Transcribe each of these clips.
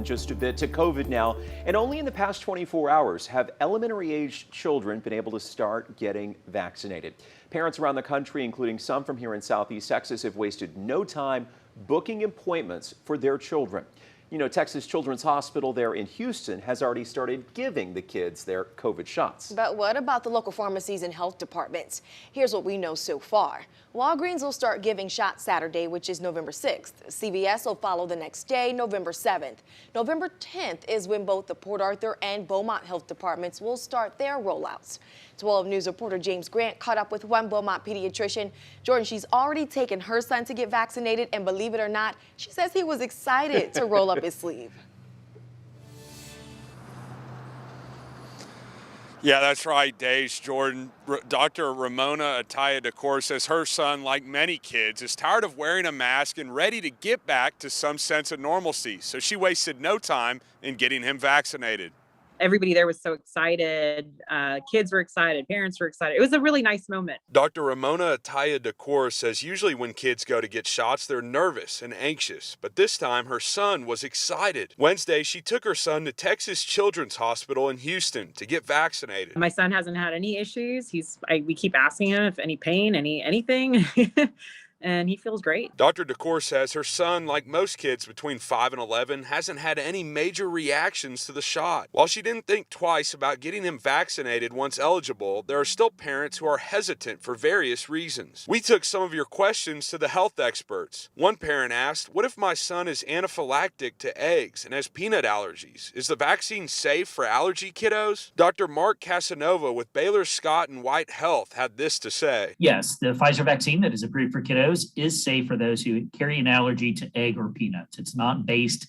Just a bit to COVID now, and only in the past 24 hours have elementary-aged children been able to start getting vaccinated. Parents around the country, including some from here in Southeast Texas, have wasted no time booking appointments for their children. You know, Texas Children's Hospital there in Houston has already started giving the kids their COVID shots. But what about the local pharmacies and health departments? Here's what we know so far. Walgreens will start giving shots Saturday, which is November 6th. CVS will follow the next day, November 7th. November 10th is when both the Port Arthur and Beaumont health departments will start their rollouts. 12 News reporter James Grant caught up with one Beaumont pediatrician. Jordan, she's already taken her son to get vaccinated, and believe it or not, she says he was excited to roll up his sleeve. Yeah, that's right, Days, Jordan. Dr. Ramona Ataya-Decor says her son, like many kids, is tired of wearing a mask and ready to get back to some sense of normalcy. So she wasted no time in getting him vaccinated. Everybody there was so excited. Kids were excited. Parents were excited. It was a really nice moment. Dr. Ramona Ataya-Decor says usually when kids go to get shots, they're nervous and anxious. But this time, her son was excited. Wednesday, she took her son to Texas Children's Hospital in Houston to get vaccinated. My son hasn't had any issues. We keep asking him if any pain, anything. And he feels great. Dr. Decor says her son, like most kids between 5 and 11, hasn't had any major reactions to the shot. While she didn't think twice about getting him vaccinated once eligible, there are still parents who are hesitant for various reasons. We took some of your questions to the health experts. One parent asked, "What if my son is anaphylactic to eggs and has peanut allergies? Is the vaccine safe for allergy kiddos?" Dr. Mark Casanova with Baylor Scott and White Health had this to say. Yes, the Pfizer vaccine that is approved for kiddos is safe for those who carry an allergy to egg or peanuts. It's not based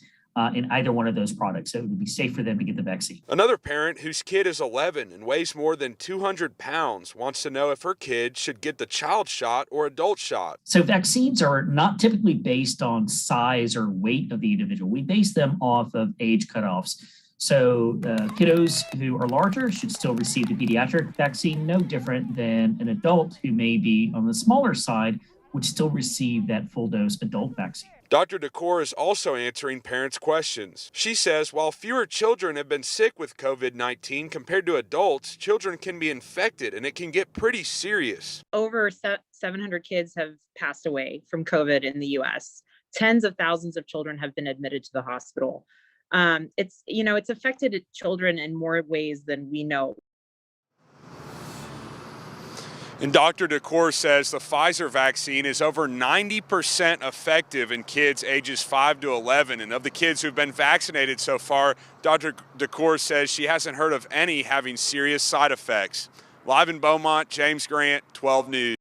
in either one of those products, so it would be safe for them to get the vaccine. Another parent whose kid is 11 and weighs more than 200 pounds wants to know if her kid should get the child shot or adult shot. So vaccines are not typically based on size or weight of the individual. We base them off of age cutoffs. So kiddos who are larger should still receive the pediatric vaccine, no different than an adult who may be on the smaller side would still receive that full dose adult vaccine. Dr. Decor is also answering parents' questions. She says while fewer children have been sick with COVID-19 compared to adults, children can be infected and it can get pretty serious. Over 700 kids have passed away from COVID in the U.S. Tens of thousands of children have been admitted to the hospital. It's affected children in more ways than we know. And Dr. Decor says the Pfizer vaccine is over 90% effective in kids ages 5 to 11. And of the kids who've been vaccinated so far, Dr. Decor says she hasn't heard of any having serious side effects. Live in Beaumont, James Grant, 12 News.